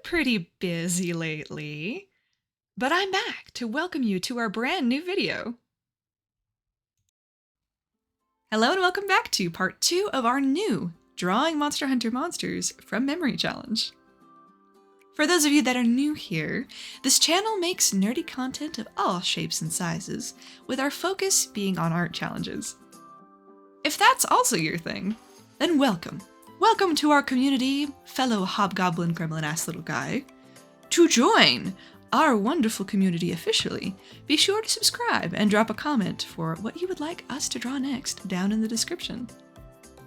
pretty busy lately, but I'm back to welcome you to our brand new video. Hello and welcome back to part 2 of our new Drawing Monster Hunter Monsters from Memory challenge. For those of you that are new here, this channel makes nerdy content of all shapes and sizes, with our focus being on art challenges. If that's also your thing, then welcome. Welcome to our community, fellow hobgoblin gremlin-ass little guy. To join our wonderful community officially, be sure to subscribe and drop a comment for what you would like us to draw next down in the description.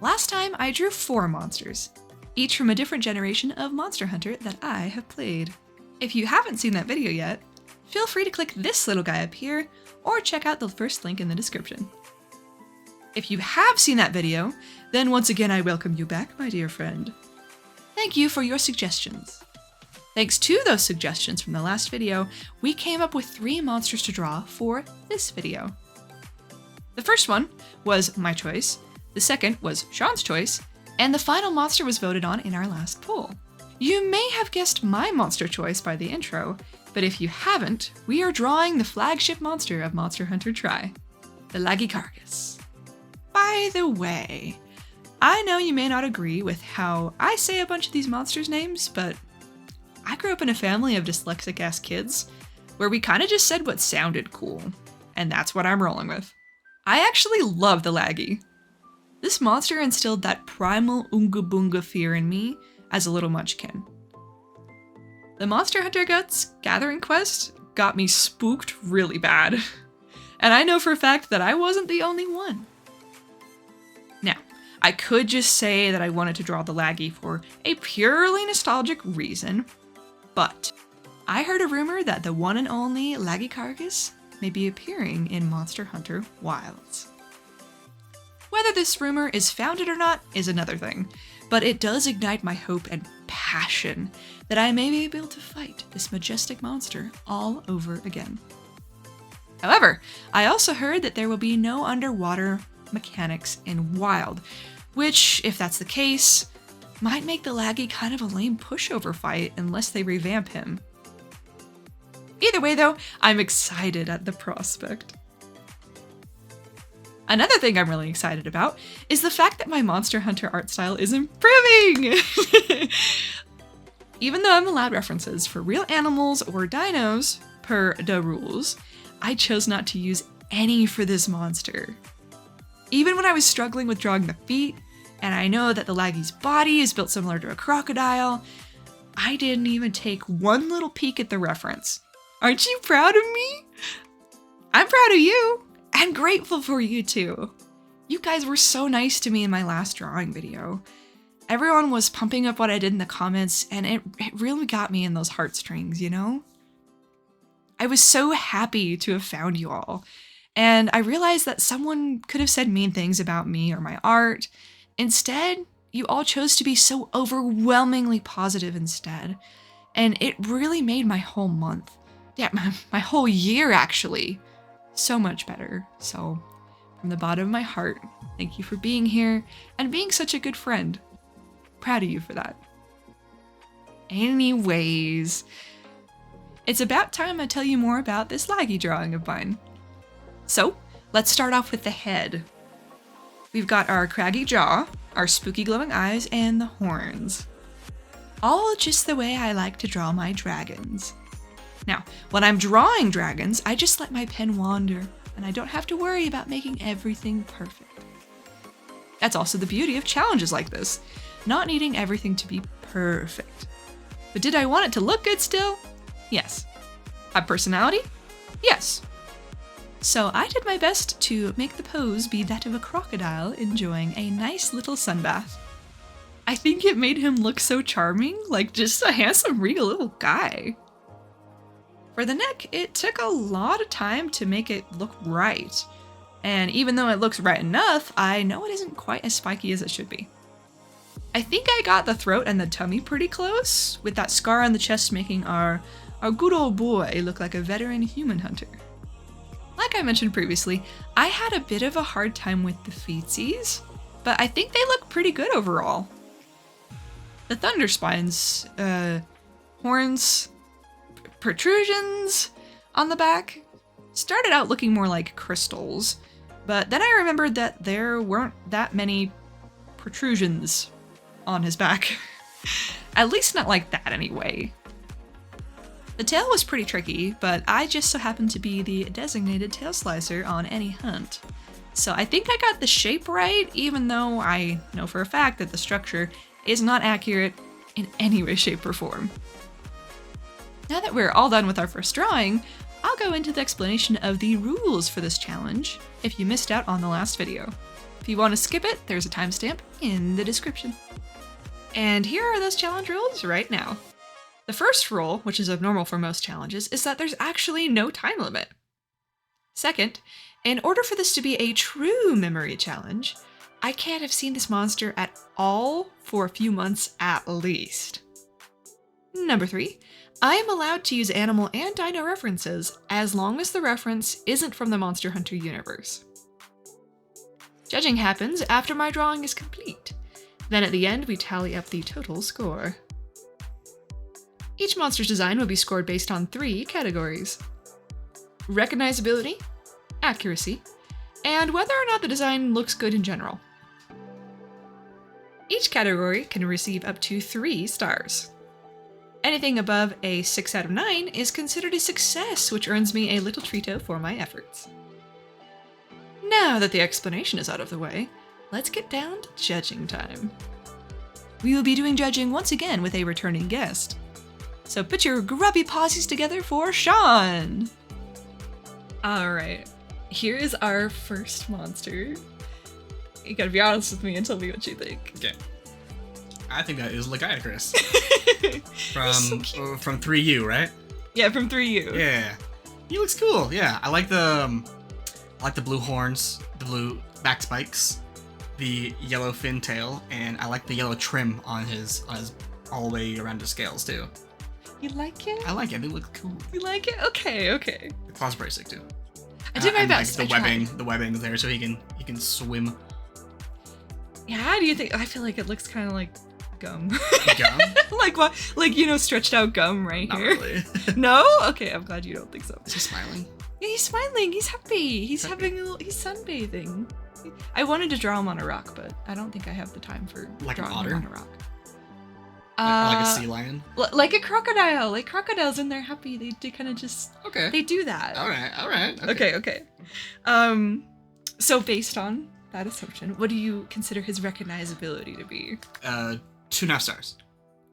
Last time I drew 4 monsters, each from a different generation of Monster Hunter that I have played. If you haven't seen that video yet, feel free to click this little guy up here or check out the first link in the description. If you have seen that video, then once again I welcome you back, my dear friend. Thank you for your suggestions. Thanks to those suggestions from the last video, we came up with 3 monsters to draw for this video. The first one was my choice, the second was Sean's choice, and the final monster was voted on in our last poll. You may have guessed my monster choice by the intro, but if you haven't, we are drawing the flagship monster of Monster Hunter Tri, the Lagiacrus. By the way, I know you may not agree with how I say a bunch of these monsters' names, but I grew up in a family of dyslexic-ass kids where we kind of just said what sounded cool, and that's what I'm rolling with. I actually love the Laggy. This monster instilled that primal Oonga Boonga fear in me as a little munchkin. The Monster Hunter Guts Gathering Quest got me spooked really bad, and I know for a fact that I wasn't the only one. Now, I could just say that I wanted to draw the Laggy for a purely nostalgic reason, but I heard a rumor that the one and only Lagiacrus may be appearing in Monster Hunter Wilds. Whether this rumor is founded or not is another thing, but it does ignite my hope and passion that I may be able to fight this majestic monster all over again. However, I also heard that there will be no underwater mechanics in Wild, which, if that's the case, might make the Laggy kind of a lame pushover fight unless they revamp him. Either way though, I'm excited at the prospect. Another thing I'm really excited about is the fact that my Monster Hunter art style is improving! Even though I'm allowed references for real animals or dinos, per the rules, I chose not to use any for this monster. Even when I was struggling with drawing the feet, and I know that the Laggy's body is built similar to a crocodile, I didn't even take one little peek at the reference. Aren't you proud of me? I'm proud of you, and grateful for you too. You guys were so nice to me in my last drawing video. Everyone was pumping up what I did in the comments, and it really got me in those heartstrings, you know? I was so happy to have found you all. And I realized that someone could have said mean things about me or my art. Instead, you all chose to be so overwhelmingly positive instead. And it really made my whole month, yeah, my whole year actually, so much better. So, from the bottom of my heart, thank you for being here and being such a good friend. Proud of you for that. Anyways, it's about time I tell you more about this Laggy drawing of mine. So, let's start off with the head. We've got our craggy jaw, our spooky glowing eyes, and the horns. All just the way I like to draw my dragons. Now, when I'm drawing dragons, I just let my pen wander, and I don't have to worry about making everything perfect. That's also the beauty of challenges like this, not needing everything to be perfect. But did I want it to look good still? Yes. Have personality? Yes. So I did my best to make the pose be that of a crocodile enjoying a nice little sunbath. I think it made him look so charming, like just a handsome, regal little guy. For the neck, it took a lot of time to make it look right. And even though it looks right enough, I know it isn't quite as spiky as it should be. I think I got the throat and the tummy pretty close, with that scar on the chest making our good old boy look like a veteran human hunter. Like I mentioned previously, I had a bit of a hard time with the feetsies, but I think they look pretty good overall. The thunder spines, horns, protrusions on the back. Started out looking more like crystals, but then I remembered that there weren't that many protrusions on his back. At least not like that anyway. The tail was pretty tricky, but I just so happened to be the designated tail slicer on any hunt. So I think I got the shape right, even though I know for a fact that the structure is not accurate in any way, shape, or form. Now that we're all done with our first drawing, I'll go into the explanation of the rules for this challenge if you missed out on the last video. If you want to skip it, there's a timestamp in the description. And here are those challenge rules right now. The first rule, which is abnormal for most challenges, is that there's actually no time limit. Second, in order for this to be a true memory challenge, I can't have seen this monster at all for a few months at least. Number 3, I am allowed to use animal and dino references as long as the reference isn't from the Monster Hunter universe. Judging happens after my drawing is complete. Then at the end, we tally up the total score. Each monster's design will be scored based on 3 categories: recognizability, accuracy, and whether or not the design looks good in general. Each category can receive up to 3 stars. Anything above a 6 out of 9 is considered a success, which earns me a little treato for my efforts. Now that the explanation is out of the way, let's get down to judging time. We will be doing judging once again with a returning guest. So put your grubby pauses together for Sean! Alright, here is our first monster. You gotta be honest with me and tell me what you think. Okay. I think that is Lagiacrus. So from 3U, right? Yeah, from 3U. Yeah. He looks cool. Yeah, I like the blue horns, the blue back spikes, the yellow fin tail, and I like the yellow trim on his all the way around his scales too. You like it? I like it. They look cool. You like it? Okay, okay. The claws pretty sick too. I did my best. Like the webbing there, so he can swim. Yeah, how do you think? I feel like it looks kind of like gum. Gum? Like what? Like, you know, stretched out gum right Not here. really. No? Okay, I'm glad you don't think so. Is he smiling? Yeah, he's smiling. He's happy. He's having he's sunbathing. I wanted to draw him on a rock, but I don't think I have the time for Like an drawing otter? him on a rock. Like a sea lion? Like a crocodile. Like crocodiles, and they're happy. They kind of just Okay. they do that. All right. Okay. So based on that assumption, what do you consider his recognizability to be? 2.5 stars.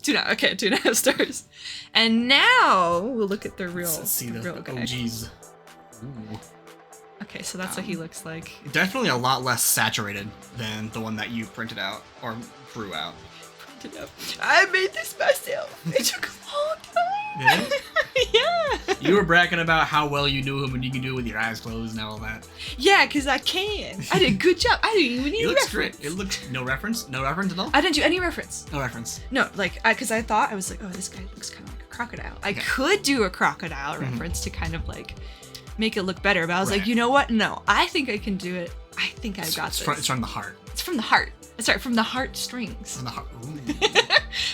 2.5 stars. And now we'll look at the real. Let's see the real guy. OGs. Ooh. Okay, so that's what he looks like. Definitely a lot less saturated than the one that you printed out or drew out. I made this myself. It took a long time. Yeah. You were bragging about how well you knew him and you can do it with your eyes closed and all that. Yeah, because I can. I did a good job. I didn't even need a reference. Great. It looks no reference at all. I didn't do any reference. No reference. No, like because I thought I was like, oh, this guy looks kind of like a crocodile. I could do a crocodile reference to kind of like make it look better, but I was like, you know what? No, I think I can do it. I think I got this. It's from the heart. It's from the heart. Sorry, from the Hartstrings. From the heart.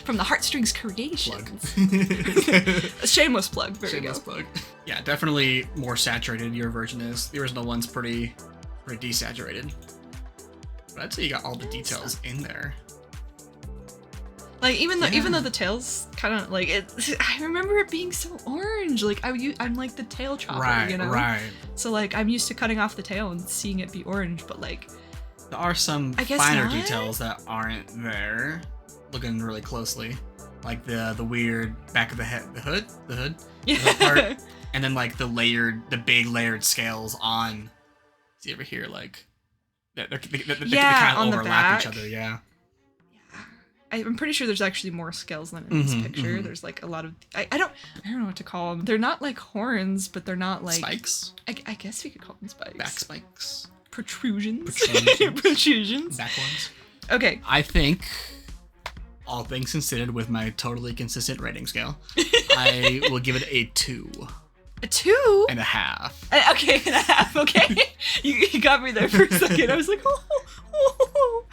From the Hartstrings Creations. Plug. A shameless plug. There Shameless you go. plug. Yeah, definitely more saturated. Your version is. The original one's pretty desaturated. But I'd say you got all the details in there. Like even though the tail's kind of like it, I remember it being so orange. Like I'm like the tail chopper, you know. Right. So like I'm used to cutting off the tail and seeing it be orange, but like there are some finer details that aren't there. Looking really closely, like the weird back of the head, the hood, yeah. the part, and then like the big layered scales on. See over here, like they kind of overlap each other. Yeah. I'm pretty sure there's actually more scales than in this picture. There's like a lot of I don't know what to call them. They're not like horns, but they're not like spikes. I guess we could call them spikes. Back spikes. Protrusions. Protrusions. Back ones. Okay. I think, all things considered, with my totally consistent rating scale, I will give it a 2. A 2.5. Okay, 1.5. Okay. you got me there for a second. I was like, oh.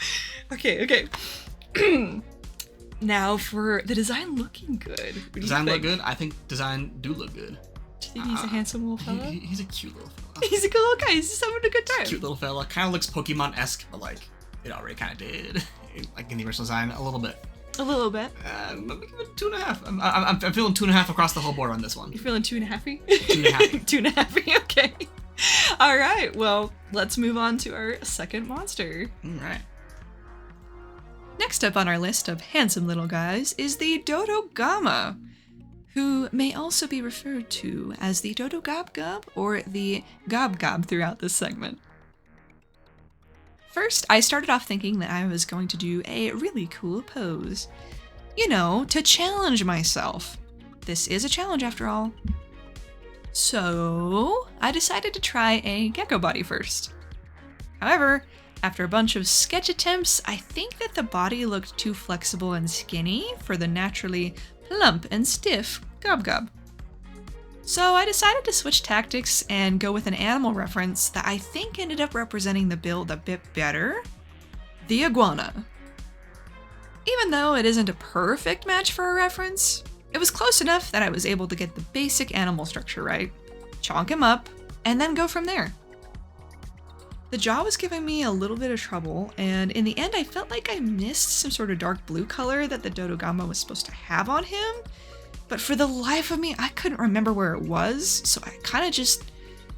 Okay. Now for the design looking good. What do you Design look think? good? I think design do look good. Do you think he's a handsome little fella? He's a cute little fella. He's a good little guy. He's just having a good time. Cute little fella. Kind of looks Pokemon-esque, but like it already kind of did, like in the original design, a little bit. A little bit. I'm gonna give it 2.5. I'm feeling 2.5 across the whole board on this one. You're feeling 2.5-y? 2.5. 2.5-y. Okay. All right. Well, let's move on to our second monster. All right. Next up on our list of handsome little guys is the Dodogama, who may also be referred to as the Dodogabgab or the Gobgob throughout this segment. First, I started off thinking that I was going to do a really cool pose. You know, to challenge myself. This is a challenge after all. So, I decided to try a gecko body first. However, after a bunch of sketch attempts, I think that the body looked too flexible and skinny for the naturally plump and stiff Gobgob. So I decided to switch tactics and go with an animal reference that I think ended up representing the build a bit better, the iguana. Even though it isn't a perfect match for a reference, it was close enough that I was able to get the basic animal structure right, chonk him up, and then go from there. The jaw was giving me a little bit of trouble, and in the end I felt like I missed some sort of dark blue color that the Dodogama was supposed to have on him, but for the life of me I couldn't remember where it was, so I kind of just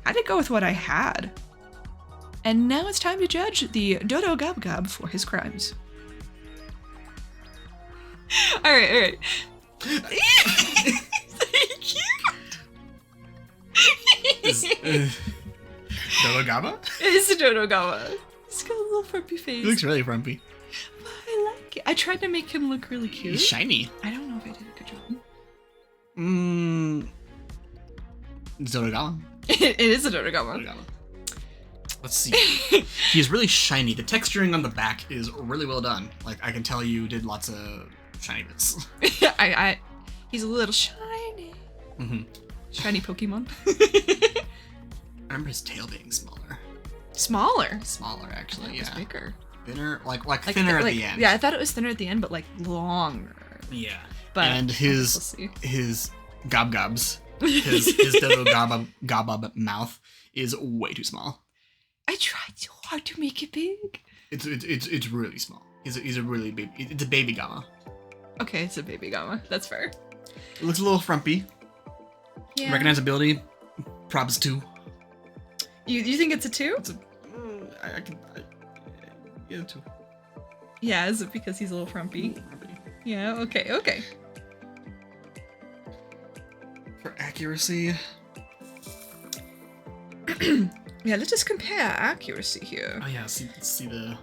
had to go with what I had. And now it's time to judge the Dodogabgab for his crimes. Alright. Thank you! Dodogama? It's a Dodogama. He's got a little frumpy face. He looks really frumpy. But I like it. I tried to make him look really cute. He's shiny. I don't know if I did a good job. Dodogama. It is a Dodogama. Dodogama. Let's see. He's really shiny. The texturing on the back is really well done. Like, I can tell you did lots of shiny bits. He's a little shiny. Mm-hmm. Shiny Pokemon. I remember his tail being smaller. Smaller? Smaller, actually, It's yeah. bigger. Thinner, like thinner at the end. Yeah, I thought it was thinner at the end, but like longer. Yeah. But and we'll his see. gobgobs, his Dodo gobob mouth is way too small. I tried so hard to make it big. It's really small. He's a really baby. It's a baby gamma. Okay, it's a baby gamma. That's fair. It looks a little frumpy. Yeah. Recognizability, props 2. You think it's a 2? It's a, yeah, 2. Yeah, is it because he's a little frumpy? Yeah, okay. For accuracy. Yeah, let's just compare accuracy here. Oh yeah, see the.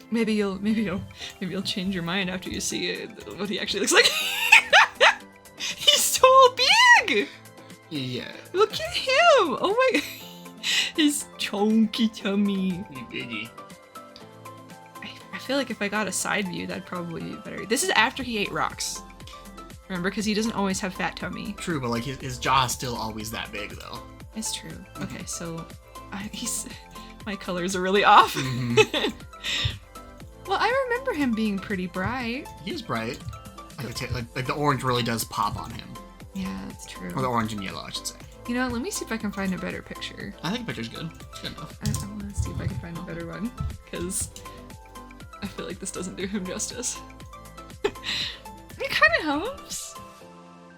Maybe you'll change your mind after you see what he actually looks like. He's so big! Yeah. Look at him! Oh my, his chunky tummy. I feel like if I got a side view, that'd probably be better. This is after he ate rocks. Remember, because he doesn't always have fat tummy. True, but like his jaw is still always that big though. It's true. Okay, so my colors are really off. Mm-hmm. Well, I remember him being pretty bright. He is bright. Like the orange really does pop on him. Yeah, that's true. Or the orange and yellow, I should say. You know, let me see if I can find a better picture. I think the picture's good. It's good enough. I want to see if I can find a better one, because I feel like this doesn't do him justice. It kind of helps.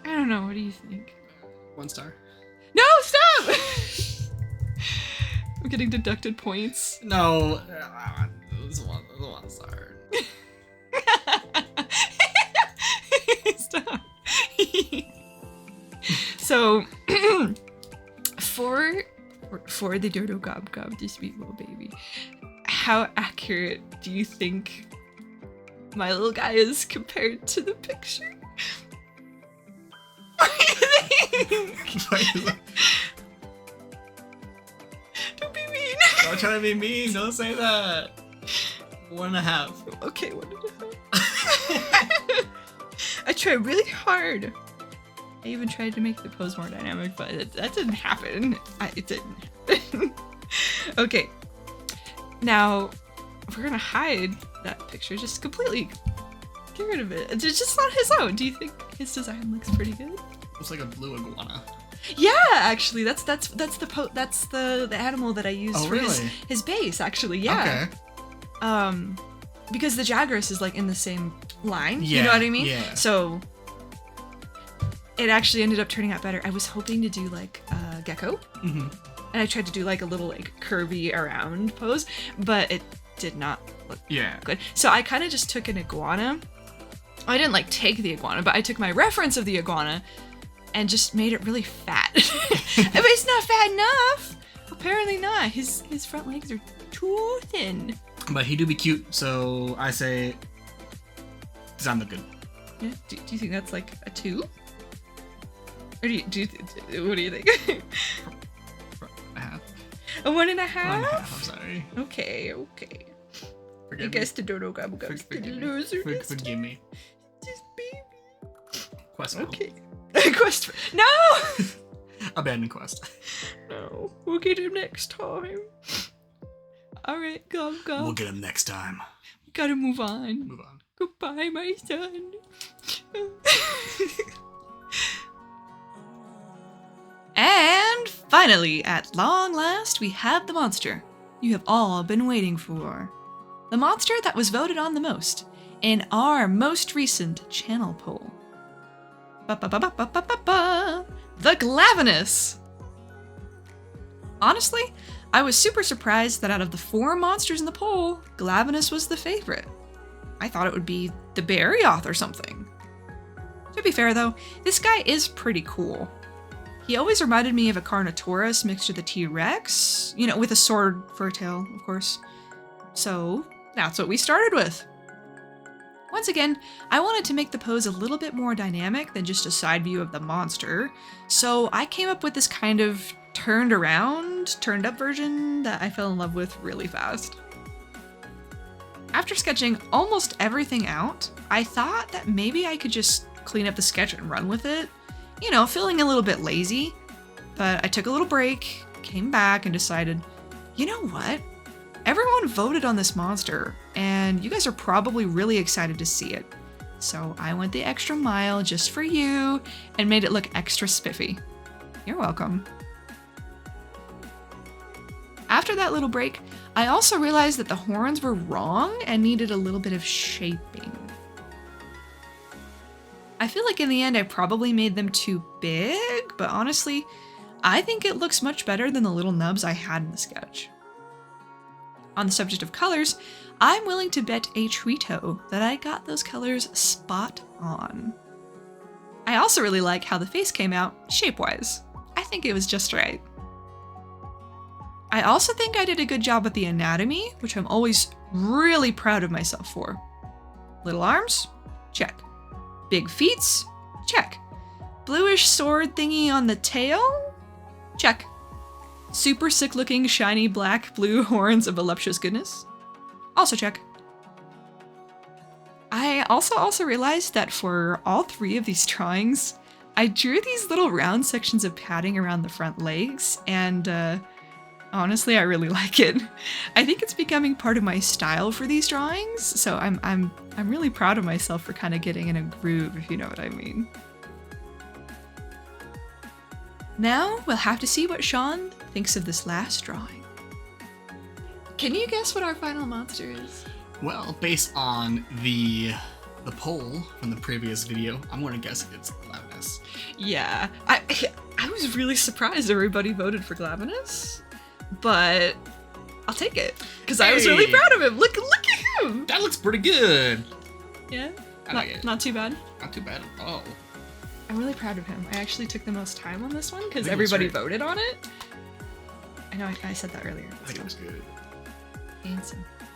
I don't know. What do you think? 1 star. No, stop! I'm getting deducted points. No. This one star. Stop. So, for the Dodogabgab, this sweet little baby, how accurate do you think my little guy is compared to the picture? What do you think? Don't be mean. Don't try to be mean. Don't say that. 1.5. Okay, 1.5. I tried really hard. I even tried to make the pose more dynamic, but that didn't happen. It didn't happen. Okay. Now, we're gonna hide that picture. Just completely get rid of it. It's just not his own. Do you think his design looks pretty good? Looks like a blue iguana. Yeah, actually, that's the animal that I used for his base. Actually, yeah. Okay. Because the Lagiacrus is like in the same line. Yeah, you know what I mean? Yeah. So it actually ended up turning out better. I was hoping to do like a gecko, and I tried to do like a little like curvy around pose, but it did not look good. So I kind of just took an iguana. I didn't like take the iguana, but I took my reference of the iguana and just made it really fat. But it's not fat enough. Apparently not. His front legs are too thin. But he do be cute, so I say design look good. Yeah. Do you think that's like a 2? Or what do you think? A half. A 1.5? 1.5, I'm sorry. Okay. Forgive I guess the Dodogama goes to the loser. Forgive me. Just baby. Quest. Okay. Quest. No! Abandoned quest. No. We'll get him next time. Alright, go. We'll get him next time. We gotta move on. Goodbye, my son. And finally, at long last, we have the monster you have all been waiting for. The monster that was voted on the most in our most recent channel poll. The Glavenus! Honestly, I was super surprised that out of the 4 monsters in the poll, Glavenus was the favorite. I thought it would be the Barioth or something. To be fair though, this guy is pretty cool. He always reminded me of a Carnotaurus mixed with a T-Rex, you know, with a sword for a tail, of course. So that's what we started with. Once again, I wanted to make the pose a little bit more dynamic than just a side view of the monster, so I came up with this kind of turned up version that I fell in love with really fast. After sketching almost everything out, I thought that maybe I could just clean up the sketch and run with it, you know, feeling a little bit lazy, but I took a little break, came back, and decided, you know what? Everyone voted on this monster, and you guys are probably really excited to see it. So I went the extra mile just for you and made it look extra spiffy. You're welcome. After that little break, I also realized that the horns were wrong and needed a little bit of shaping. I feel like in the end I probably made them too big, but honestly, I think it looks much better than the little nubs I had in the sketch. On the subject of colors, I'm willing to bet a treato that I got those colors spot on. I also really like how the face came out shape-wise. I think it was just right. I also think I did a good job with the anatomy, which I'm always really proud of myself for. Little arms? Check. Big feet? Check. Bluish sword thingy on the tail? Check. Super sick looking shiny black blue horns of voluptuous goodness? Also check. I also realized that for all 3 of these drawings, I drew these little round sections of padding around the front legs, and honestly, I really like it. I think it's becoming part of my style for these drawings, so I'm really proud of myself for kind of getting in a groove, if you know what I mean. Now we'll have to see what Sean thinks of this last drawing. Can you guess what our final monster is? Well, based on the poll from the previous video, I'm going to guess it's Glavenus. Yeah, I was really surprised everybody voted for Glavenus, but I'll take it because I was really proud of him. Look at him. That looks pretty good. Yeah, I like it. Not too bad. Not too bad at all. I'm really proud of him. I actually took the most time on this one because everybody voted on it. I know I said that earlier. I think it was good.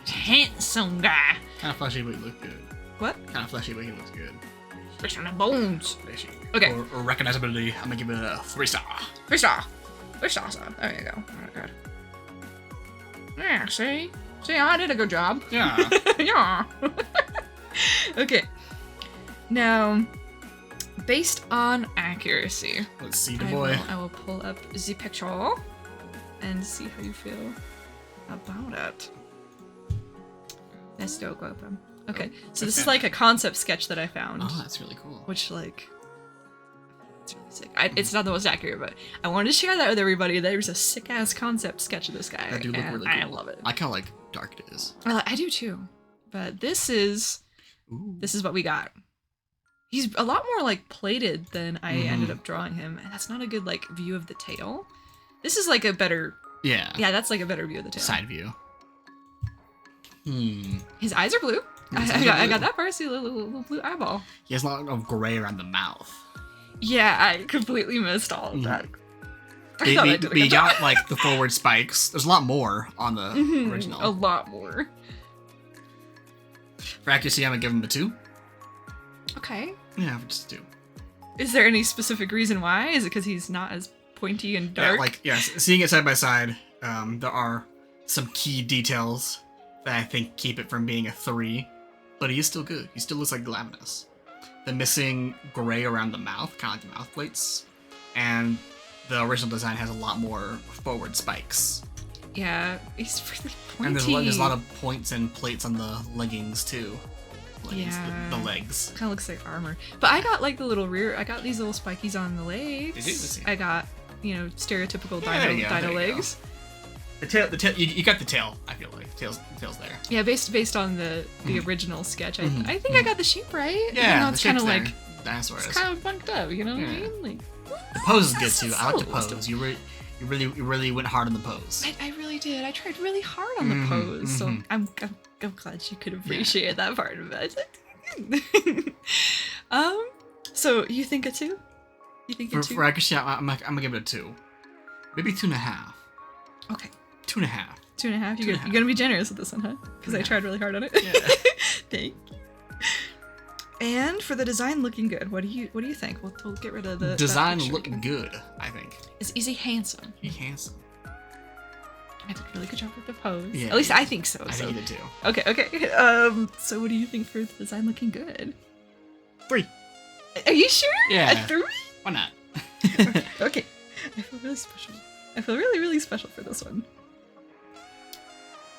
Handsome guy. Kind of fleshy, but he looked good. What? Kind of fleshy, but he looks good. Flesh on the bones. Fleshy. Okay. Or recognizability, I'm gonna give it a 3-star. 3-star. 3-star. There you go. Oh, good. Yeah, see? See, I did a good job. Yeah. Yeah. Okay. Now, based on accuracy, let's see the boy. I will pull up the picture and see how you feel about it. Let's do it, open. Okay, Oh, so this is okay. like a concept sketch that I found. Oh, that's really cool. Which, like, it's really sick. It's not the most accurate, but I wanted to share that with everybody. There's a sick-ass concept sketch of this guy. That do look and really cool. I love it. I kind of like dark it is. I do too. But this is Ooh. what we got. He's a lot more, like, plated than I ended up drawing him. And that's not a good, like, view of the tail. This is, like, a better... Yeah. Yeah, that's, like, a better view of the tail. Side view. His eyes are blue. I got that part. See, little blue eyeball. He has a lot of gray around the mouth. Yeah, I completely missed all of that. But you got, like, the forward spikes. There's a lot more on the original. A lot more. For accuracy, I'm going to give him a 2. Okay. Yeah, just a 2. Is there any specific reason why? Is it because he's not as pointy and dark? Seeing it side by side, there are some key details that I think keep it from being a 3, but he is still good. He still looks like Glavenus. The missing gray around the mouth, kind of like the mouth plates, and the original design has a lot more forward spikes. Yeah, he's really pointy. And there's a lot of points and plates on the leggings too. The legs. Kind of looks like armor. But I got like the little rear. I got these little spikies on the legs. I got, stereotypical dino legs. The tail. You got the tail. I feel like tail's there. Yeah, based on the original sketch, I think I got the shape right. Yeah, even though it's kind of like dinosaurs. It's kind of bunked up. You know what I mean? Like the pose is good too. I like the pose. You really went hard on the pose. I really did. I tried really hard on the pose. So I'm glad you could appreciate that part of it. So you think a 2? You think a 2? For accuracy, I'm gonna give it a 2. Maybe 2.5. Okay. 2.5. 2.5. You're gonna be generous with this one, huh? Because I tried really hard on it. Yeah. Thank you. And for the design looking good, what do you think? We'll get rid of the design looking good. I think. Is he handsome? He's handsome. I did a really good job with the pose. Yeah, At least I think so. I think you did too. Okay. So what do you think for the design looking good? 3. Are you sure? Yeah. A 3? Why not? Okay. I feel really special. I feel really, really special for this one.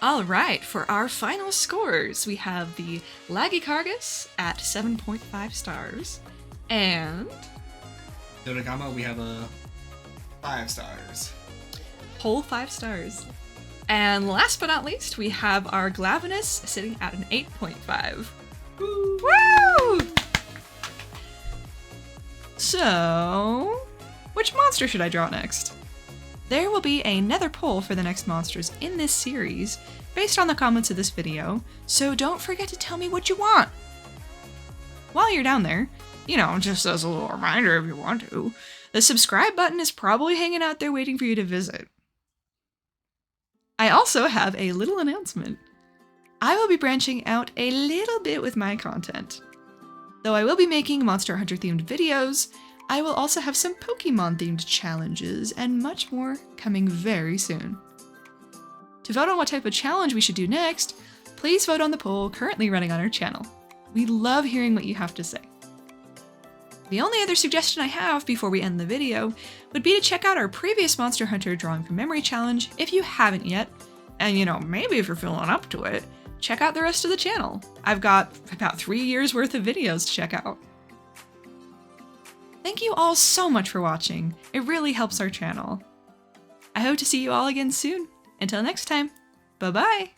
All right, for our final scores, we have the Lagiacrus at 7.5 stars, and Dodogama, we have a 5 stars. whole 5 stars. And last but not least, we have our Glavenus sitting at an 8.5. Woo! So, which monster should I draw next? There will be another poll for the next monsters in this series based on the comments of this video, so don't forget to tell me what you want. While you're down there, just as a little reminder if you want to, the subscribe button is probably hanging out there waiting for you to visit. I also have a little announcement. I will be branching out a little bit with my content. Though I will be making Monster Hunter themed videos, I will also have some Pokemon themed challenges and much more coming very soon. To vote on what type of challenge we should do next, please vote on the poll currently running on our channel. We love hearing what you have to say. The only other suggestion I have before we end the video would be to check out our previous Monster Hunter Drawing from Memory challenge if you haven't yet, and maybe if you're feeling up to it, check out the rest of the channel. I've got about 3 years worth of videos to check out. Thank you all so much for watching. It really helps our channel. I hope to see you all again soon. Until next time, bye-bye!